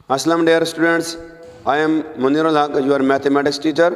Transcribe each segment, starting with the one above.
Assalamu dear students, I am Munirul Haq, your mathematics teacher.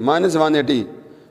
-180,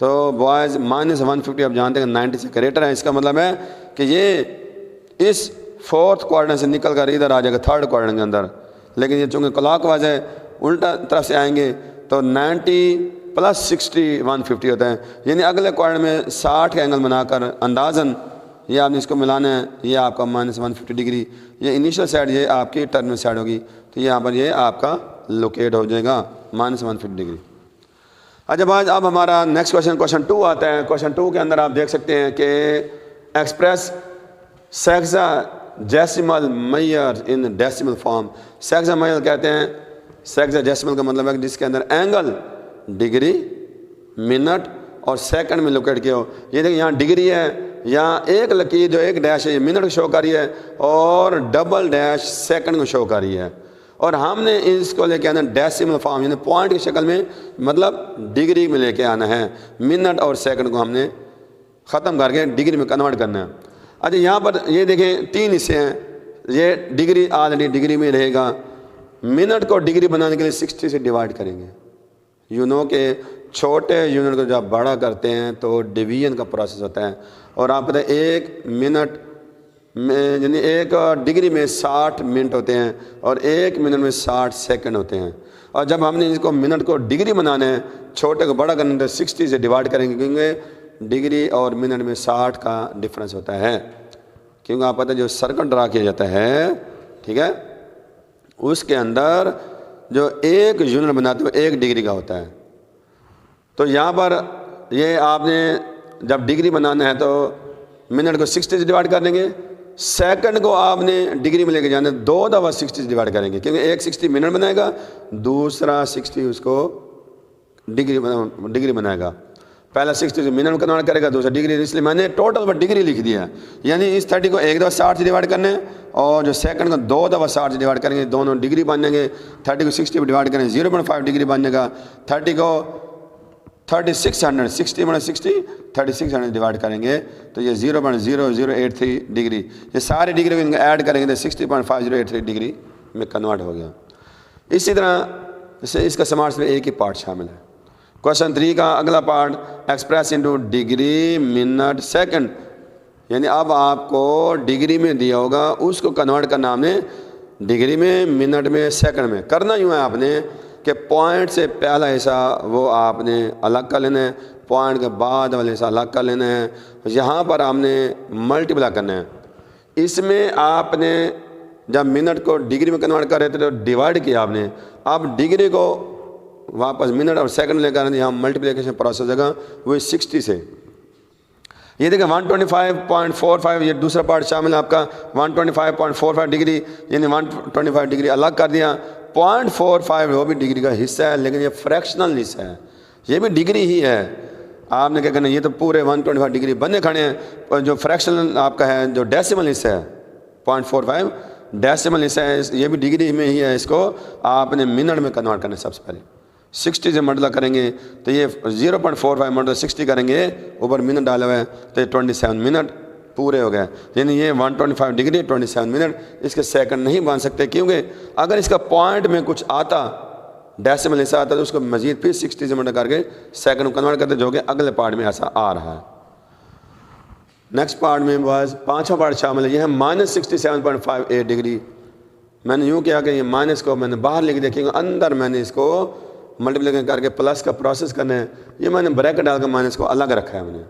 تو boys -150 آپ جانتے ہیں 90 سے گریٹر ہے، اس کا مطلب ہے کہ یہ اس 4th کوارٹر سے نکل کر ادھر آ جائے گا 3rd کوارٹر کے اندر، لیکن یہ چونکہ کلاک وائز ہے الٹا طرف سے آئیں گے تو 90 + 60 150 ہوتا ہے، یعنی اگلے کوارٹر میں 60 کا اینگل بنا کر اندازاً یہ آپ نے اس کو ملانا ہے، یہ آپ کا -150 ڈگری، یہ انیشل سائڈ یہ آپ کی ٹرمینل سائڈ ہوگی، تو یہاں پر یہ آپ کا لوکیٹ ہو جائے گا -150 ڈگری۔ اچھا بعد اب ہمارا نیکسٹ کوشچن 2 آتا ہے۔ کوشچن 2 کے اندر آپ دیکھ سکتے ہیں کہ express sexagesimal measure in decimal form. سیکزا میئر کہتے ہیں، سیکزا جیسیمل کا مطلب ہے کہ جس کے اندر اینگل ڈگری، منٹ اور سیکنڈ میں لوکیٹ کیا ہو۔ یہ دیکھیں یہاں ڈگری ہے، یہاں ایک لکیر جو ایک ڈیش ہے یہ منٹ کو شو کر رہی ہے اور ڈبل ڈیش سیکنڈ کو شو کر رہی ہے، اور ہم نے اس کو لے کے آنا ڈیسیمل فارم یعنی پوائنٹ کی شکل میں، مطلب ڈگری میں لے کے آنا ہے، منٹ اور سیکنڈ کو ہم نے ختم کر کے ڈگری میں کنورٹ کرنا ہے۔ اچھا یہاں پر یہ دیکھیں 3 حصے ہیں، یہ ڈگری آلریڈی ڈگری میں رہے گا، منٹ کو ڈگری بنانے کے لیے 60 سے ڈیوائڈ کریں گے۔ کہ چھوٹے یونٹ کو جب بڑا کرتے ہیں تو ڈویژن کا پروسیس ہوتا ہے، اور آپ پتہ ہے 1 منٹ میں یعنی 1 ڈگری میں 60 منٹ ہوتے ہیں اور 1 منٹ میں 60 سیکنڈ ہوتے ہیں، اور جب ہم نے اس کو منٹ کو ڈگری بنانا ہے، چھوٹے کو بڑا کرنا ہے تو 60 سے ڈیوائڈ کریں گے، کیونکہ ڈگری اور منٹ میں 60 کا ڈفرنس ہوتا ہے، کیونکہ آپ پتہ ہے جو سرکل ڈرا کیا جاتا ہے، ٹھیک ہے، اس کے اندر جو 1 یونٹ بناتے ہوئے 1 ڈگری کا ہوتا ہے۔ تو یہاں پر یہ آپ نے جب ڈگری بنانا ہے تو منٹ کو 60 سے ڈیوائڈ کر لیں گے، سیکنڈ کو آپ نے ڈگری میں لے کے جانا ہے 2 دفعہ 60 سے ڈیوائڈ کریں گے، کیونکہ ایک 60 منٹ بنائے گا، دوسرا 60 اس کو ڈگری بنائے گا، پہلا 60 سے منٹ کنورٹ کرے گا، دوسرا ڈگری، اس لیے میں نے ٹوٹل پر ڈگری لکھ دیا، یعنی اس 30 کو ایک دفعہ 60 سے ڈیوائڈ کرنا ہے، اور جو سیکنڈ کو 2 دفعہ 60 سے ڈیوائڈ کریں گے، دونوں ڈگری بنیں گے، 30 کو 60 پہ ڈیوائڈ کریں 0.5 ڈگری بننے گا، 30 کو 3600 60 × 60 3600 ڈیوائڈ کریں گے تو یہ 0.0083 ڈگری، یہ سارے ڈگری کو ایڈ کریں گے تو 60.5083 ڈگری میں کنورٹ ہو گیا۔ اسی طرح اس کا سمارٹس میں ایک ہی پارٹ شامل ہے۔ کوشچن 3 کا اگلا part express into degree minute second, یعنی اب آپ کو ڈگری میں دیا ہوگا، اس کو کنورٹ کرنا ہم نے ڈگری میں، منٹ میں، سیکنڈ میں۔ کرنا یوں ہے آپ نے کہ پوائنٹ سے پہلا حصہ وہ آپ نے الگ کر لینا ہے، پوائنٹ کے بعد والا حصہ الگ کر لینا ہے، یہاں پر ہم نے ملٹیپلائی کرنا ہے۔ اس میں آپ نے جب منٹ کو ڈگری میں کنورٹ کر رہے تھے تو ڈیوائڈ کیا آپ نے، اب ڈگری کو واپس منٹ اور سیکنڈ لے کر یہاں ملٹیپلیکیشن پروسیس ہوگا، وہ 60 سے، یہ دیکھیں 125.45 یہ دوسرا پارٹ شامل ہے آپ کا، 125.45 ڈگری یعنی 125 ڈگری الگ کر دیا، 0.45 وہ بھی ڈگری کا حصہ ہے، لیکن یہ فریکشنل حصہ ہے، یہ بھی ڈگری ہی ہے۔ آپ نے کیا کرنا، یہ تو پورے 125 ڈگری بنے کھڑے ہیں، اور جو فریکشنل آپ کا ہے جو ڈیسیمل حصہ ہے 0.45 ڈیسیمل حصہ ہے، یہ بھی ڈگری میں ہی ہے، اس کو آپ نے منٹ میں کنورٹ کرنا ہے۔ سب سے پہلے 60 سے ملٹیپلائی کریں گے تو یہ 0.45 ملٹیپلائی 60 کریں گے، اوپر منٹ ڈالا ہوا ہے تو یہ 27 منٹ پورے ہو گئے، یعنی یہ 125 ڈگری 27 منٹ، اس کے سیکنڈ نہیں بن سکتے، کیونکہ اگر اس کا پوائنٹ میں کچھ آتا ڈیسیمل حصہ آتا تو اس کو مزید پھر 60 سے ملٹیپلائی کر کے سیکنڈ کو کنورٹ کرتے، جو کہ اگلے پارٹ میں ایسا آ رہا ہے۔ نیکسٹ پارٹ میں بعض 5واں پارٹ شامل ہے، یہ ہے -67.58 ڈگری۔ میں نے یوں کیا کہ یہ مائنس کو میں نے باہر لکھ دیا، کیونکہ اندر میں نے اس کو ملٹیپلیکیشن کر کے پلس کا پروسیس کرنا ہے، یہ میں نے بریکٹ ڈال کر مائنس کو الگ رکھا ہے، میں نے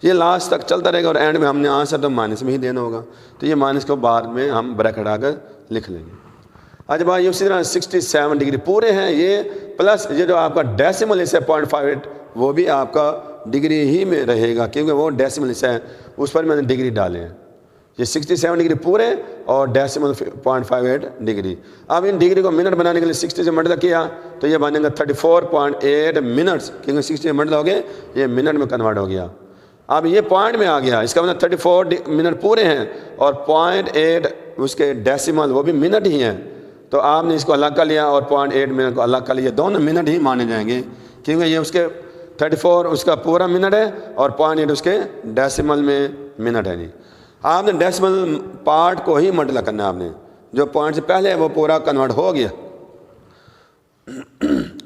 یہ لاسٹ تک چلتا رہے گا، اور اینڈ میں ہم نے آنسر تو مائنس میں ہی دینا ہوگا، تو یہ مائنس کو بعد میں ہم بریکٹ ڈال کر لکھ لیں گے۔ آج بھائی اسی طرح 67 ڈگری پورے ہیں یہ، پلس یہ جو آپ کا ڈیسیمل حصہ ہے 0.58 وہ بھی آپ کا ڈگری ہی میں رہے گا، کیونکہ وہ ڈیسیمل حصہ ہے، اس پر میں نے ڈگری ڈالے ہیں۔ یہ 67 ڈگری پورے اور ڈیسیمل 0.58 ڈگری۔ اب ان ڈگری کو منٹ بنانے کے لیے 60 سے ملٹیپلائی کیا تو یہ بنے گا 34.8 منٹس، کیونکہ 60 سے ملٹیپلائی ہو گئے یہ منٹ میں کنورٹ ہو گیا۔ اب یہ پوائنٹ میں آ گیا، اس کا مطلب 34 منٹ پورے ہیں اور 0.8 اس کے ڈیسیمل وہ بھی منٹ ہی ہیں، تو آپ نے اس کو الگ کر لیا اور 0.8 منٹ کو الگ کر لیا، دونوں منٹ ہی مانے جائیں گے، کیونکہ یہ اس کے 34 اس کا پورا منٹ ہے اور 0.8 اس کے ڈیسیمل میں منٹ ہے۔ نہیں، آپ نے ڈیسیمل پارٹ کو ہی ملٹیپلائی کرنا ہے، آپ نے جو پوائنٹ سے پہلے وہ پورا کنورٹ ہو گیا۔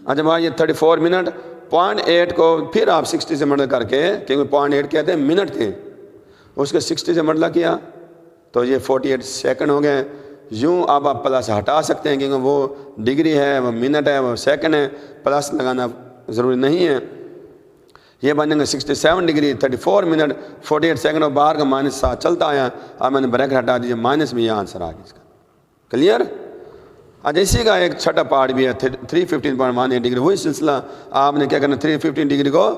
اچھا بھائی یہ 34 منٹ 0.8 کو پھر آپ 60 سے ملٹیپل کر کے، کیونکہ 0.8 کہتے ہیں منٹ تھے، اس کے 60 سے ملٹیپل کیا تو یہ 48 سیکنڈ ہو گئے۔ یوں اب آپ پلس ہٹا سکتے ہیں، کیونکہ وہ ڈگری ہے، وہ منٹ ہے، وہ سیکنڈ ہے، پلس لگانا ضروری نہیں ہے۔ یہ بنیں گے 67 ڈگری 34 منٹ 48 سیکنڈ، اور باہر کا -7 چلتا آیا۔ اب میں نے بریکٹ ہٹا دیجیے، مائنس میں یہ آنسر آ گیا اس کا۔ کلیئر؟ آج اسی کا ایک چھٹا پارٹ بھی ہے 315.18 ڈگری، وہی سلسلہ آپ نے کیا کرنا، 315 ڈگری کو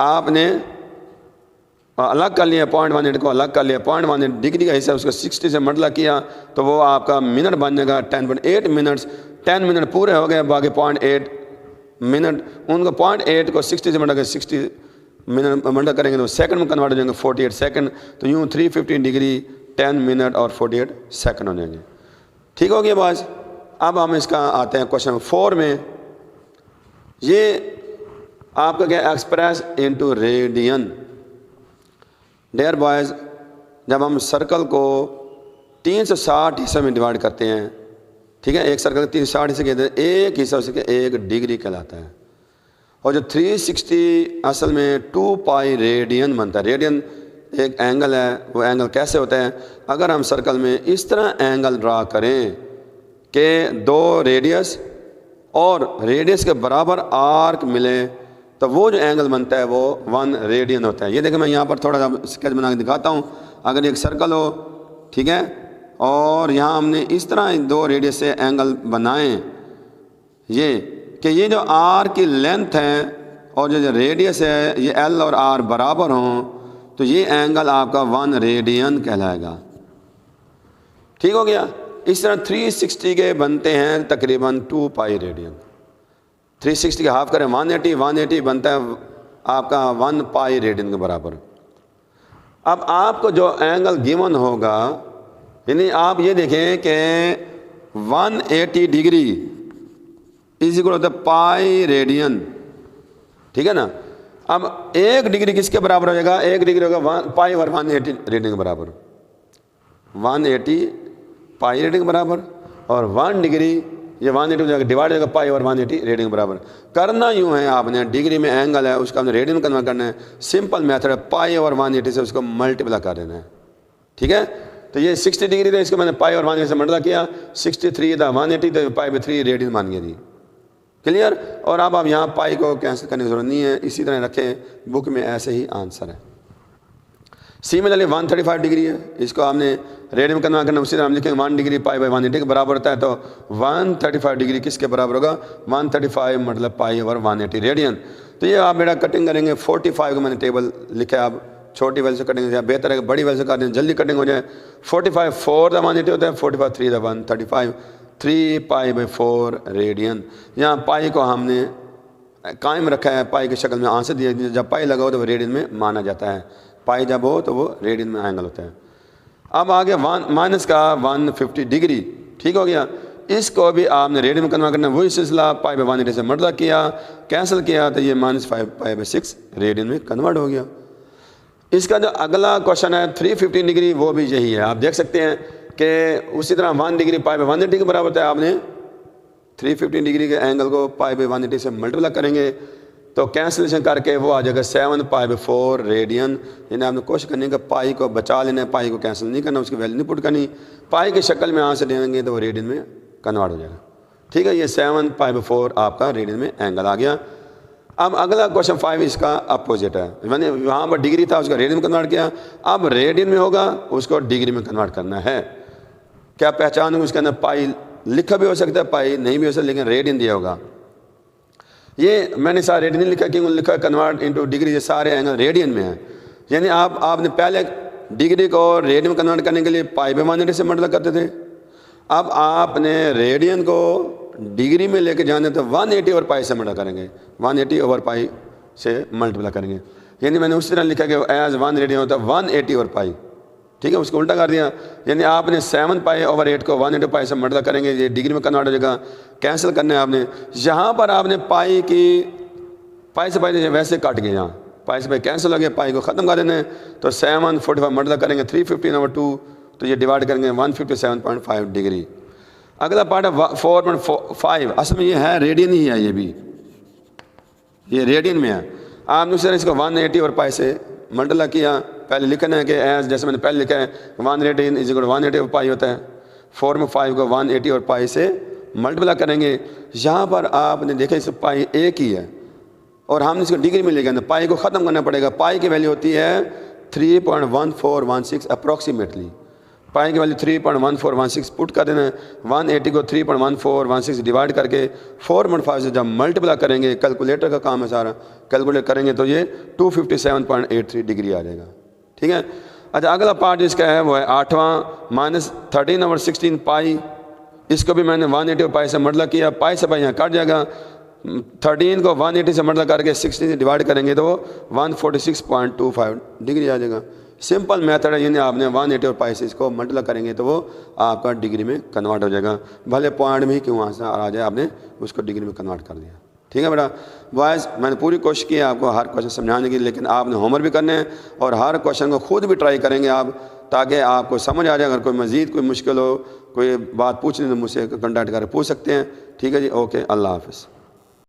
آپ نے الگ کر لیا، 0.18 کو الگ کر لیا، 0.18 ڈگری کا حصہ اس کو 60 سے ملٹیپل کیا تو وہ آپ کا منٹ بن جائے گا 10.8 منٹس۔ 10 منٹ پورے ہو گئے، باقی 0.8 منٹ، ان کو 0.8 کو 60 سے ملٹیپل کر 60 منٹ ملٹیپل کریں گے تو سیکنڈ میں کنورٹ ہو جائیں گے 48 سیکنڈ، تو یوں 315 ڈگری 10 منٹ اور 48 سیکنڈ ہو جائیں گے۔ ٹھیک ہو گیا باز؟ اب ہم اس کا آتے ہیں کوشچن 4 میں۔ یہ آپ کا کیا express into radian. Dear boys, جب ہم سرکل کو 360 حصوں میں ڈیوائڈ کرتے ہیں، ٹھیک ہے، ایک سرکل 360 حصے کہتے ہیں، ایک حصہ اس کے 1 ڈگری کہلاتا ہے، اور جو 360 اصل میں 2 پائی ریڈین بنتا ہے۔ ریڈین ایک اینگل ہے، وہ اینگل کیسے ہوتا ہے؟ اگر ہم سرکل میں اس طرح اینگل ڈرا کریں کہ 2 ریڈیس اور ریڈیس کے برابر آرک ملے تو وہ جو اینگل بنتا ہے وہ 1 ریڈین ہوتا ہے۔ یہ دیکھیں میں یہاں پر تھوڑا سا اسکیچ بنا کے دکھاتا ہوں۔ اگر ایک سرکل ہو، ٹھیک ہے، اور یہاں ہم نے اس طرح 2 ریڈیس سے اینگل بنائیں، یہ کہ یہ جو آر کی لینتھ ہے اور جو ریڈیس ہے یہ ایل اور آر برابر ہوں تو یہ اینگل آپ کا 1 ریڈین کہلائے گا۔ ٹھیک ہو گیا؟ اس طرح 360 کے بنتے ہیں تقریباً 2 پائی ریڈین۔ 360 کا ہاف کریں 180 بنتا ہے آپ کا 1 پائی ریڈین کے برابر۔ اب آپ کو جو اینگل گیون ہوگا، یعنی آپ یہ دیکھیں کہ 180 ڈگری از اکول ہوتا ہے پائی ریڈین، ٹھیک ہے نا۔ اب 1 ڈگری کس کے برابر ہو جائے گا؟ 1 ڈگری ہوگا پائی اور 180 ریڈین کے برابر، 180 پائی ریڈین کے برابر، اور 1 ڈگری یہ 180 ہو جائے گا ڈیوائڈ ہو جائے گا پائی اور 180 ریڈین کے برابر۔ کرنا یوں ہے، آپ نے ڈگری میں اینگل ہے اس کا ہم نے ریڈین میں کنورٹ کرنا ہے۔ سمپل میتھڈ ہے، پائی اور 180 سے اس کو ملٹیپلائی کر دینا ہے، ٹھیک ہے۔ تو یہ 60 ڈگری تھا، اس کو میں نے پائی اور 180 سے ملٹیپلائی کیا، 63 تھا 180 تو پائی پہ 3 ریڈین مان گیا دی۔ کلیئر؟ اور اب آپ یہاں پائی کو کینسل کرنے کی ضرورت نہیں ہے، اسی طرح رکھیں، بک میں ایسے ہی آنسر ہے۔ سیملرلی 135 ڈگری ہے، اس کو ہم نے ریڈین میں کنورٹ کرنا، اسی طرح ہم لکھیں 1 ڈگری پائی بائی 180 کے برابر ہوتا ہے، تو 135 ڈگری کس کے برابر ہوگا؟ 135 مطلب پائی اوور 180 ریڈین۔ تو یہ آپ بیٹا کٹنگ کریں گے، 45 کو میں نے ٹیبل لکھا ہے، اب چھوٹی ویل سے کٹنگ بہتر ہے کہ بڑی ویل سے کر دیں، جلدی کٹنگ ہو جائے۔ 45 4 دا 180 ہوتا ہے، 45 3 دا 135، 3 پائی بائی 4 ریڈین۔ یہاں پائی کو ہم نے قائم رکھا ہے، پائی کی شکل میں آنسر دیا، جب پائی لگا ہو تو وہ ریڈین میں مانا جاتا ہے، پائی جب ہو تو وہ ریڈین میں اینگل ہوتا ہے۔ اب آگے مائنس کا 150 ڈگری، ٹھیک ہو گیا۔ اس کو بھی آپ نے ریڈین میں کنورٹ کرنا ہے، وہی سلسلہ پائی بائی 180 سے ملٹیپلائی کیا، کینسل کیا تو یہ -5 پائی بائی 6 ریڈین میں کنورٹ ہو گیا۔ اس کا جو اگلا کوشچن ہے 315 ڈگری، وہ بھی یہی ہے، آپ دیکھ سکتے ہیں کہ اسی طرح 1 ڈگری پائی بائی 180 کے برابر ہوتا ہے، آپ نے 315 ڈگری کے اینگل کو پائی بائی 180 سے ملٹیپلائی کریں گے تو کینسلیشن کر کے وہ آ جائے گا 7 پائی بائی 4 ریڈین۔ یعنی آپ نے کوشش کرنی ہے کہ پائی کو بچا لینا ہے، پائی کو کینسل نہیں کرنا، اس کی ویلیو نہیں پٹ کرنی، پائی کی شکل میں آنسر دیں گے تو وہ ریڈین میں کنورٹ ہو جائے گا، ٹھیک ہے۔ یہ 7 پائی بائی 4 آپ کا ریڈین میں اینگل آ گیا۔ اب اگلا کوشچن 5 اس کا اپوزٹ ہے، میں نے وہاں پر ڈگری تھا اس کا ریڈین میں کنورٹ کیا، اب ریڈین میں ہوگا اس کو ڈگری میں کنورٹ کرنا ہے۔ کیا پہچان ہو اس کے اندر؟ پائی لکھا بھی ہو سکتا ہے، پائی نہیں بھی ہو سکتا، لیکن ریڈین دیا ہوگا۔ یہ میں نے سارا ریڈین نہیں لکھا، کیوں لکھا کنورٹ انٹو ڈگری، یہ سارے اینگل ریڈین میں ہیں۔ یعنی آپ نے پہلے ڈگری کو ریڈین میں کنورٹ کرنے کے لیے پائی بائی 180 سے ملٹیپلائی کرتے تھے، اب آپ نے ریڈین کو ڈگری میں لے کے جانے تو 180 اوور پائی سے ملٹیپلائی کریں گے، 180 اوور پائی سے ملٹیپلائی کریں گے۔ یعنی میں نے اسی طرح لکھا کہ ایز 1 ریڈین ہوتا ہے 180 اوور پائی، ٹھیک ہے، اس کو الٹا کر دیا۔ یعنی آپ نے 7 پائی اوور 8 کو 180 پائی سے ملٹیپلائی کریں گے، یہ ڈگری میں کنورٹ ہو جائے گا، کینسل کرنا ہے آپ نے۔ یہاں پر آپ نے پائی سے پائی ویسے کاٹ گئے، یہاں پائی سے پائی کینسل ہو گیا، پائی کو ختم کر دینا ہے تو 7 45 ملٹیپلائی کریں گے 315 اوور 2 تو یہ ڈیوائڈ کریں گے 157.5 ڈگری۔ اگلا پارٹ ہے 4.5، اصل میں یہ ہے ریڈین ہی ہے، یہ بھی یہ ریڈین میں ہے. آپ نے سر اس کو 180 اور پائی سے ملٹیپلائی کیا. پہلے لکھنا ہے کہ ایز جیسے میں نے پہلے لکھا ہے 180 از اکول 180 اور پائی ہوتا ہے. 4 میں 5 کو 180 اور پائی سے ملٹیپلائی کریں گے. یہاں پر آپ نے دیکھا اس پائی ایک ہی ہے اور ہم نے اس کو ڈگری میں لے گئے. پائی کو ختم کرنا پڑے گا. پائی کی ویلیو ہوتی ہے 3.1416 اپروکسیمیٹلی. پائی کی ویلیو 3.1416 پٹ کر دینا ہے. 180 کو 3.1416 ڈیوائڈ کر کے 4.5 سے جب ملٹیپلائی کریں گے, کیلکولیٹر کا کام ہے سارا, کیلکولیٹ کریں گے تو یہ 257.83 ڈگری آ جائے گا. ٹھیک ہے. اچھا اگلا پارٹ جس کا ہے وہ ہے 8واں -13/16 پائی. اس کو بھی میں نے 180 اور پائی سے ملٹیپلائی کیا. پائی سے پائی یہاں کٹ جائے گا. 13 کو 180 سے ملٹیپلائی کر کے 16 سے ڈیوائڈ کریں گے تو وہ 146.25 ڈگری آ جائے گا. سمپل میتھڈ ہے, یعنی آپ نے 180 اور پائی سے اس کو ملٹیپلائی کریں گے تو وہ آپ کا ڈگری میں کنورٹ ہو جائے گا. بھلے پوائنٹ میں ہی کیوں وہاں سے آ جائے, آپ نے اس کو ڈگری میں کنورٹ کر دیا. ٹھیک ہے بیٹا. وائز میں نے پوری کوشش کی ہے آپ کو ہر کوشچن سمجھانے کی, لیکن آپ نے ہوم ورک بھی کرنا ہے اور ہر کوشچن کو خود بھی ٹرائی کریں گے آپ, تاکہ آپ کو سمجھ آ جائے. اگر کوئی مزید کوئی مشکل ہو, کوئی بات پوچھنی تو مجھ سے کنٹیکٹ کر پوچھ سکتے ہیں. ٹھیک ہے جی, اوکے, اللہ حافظ.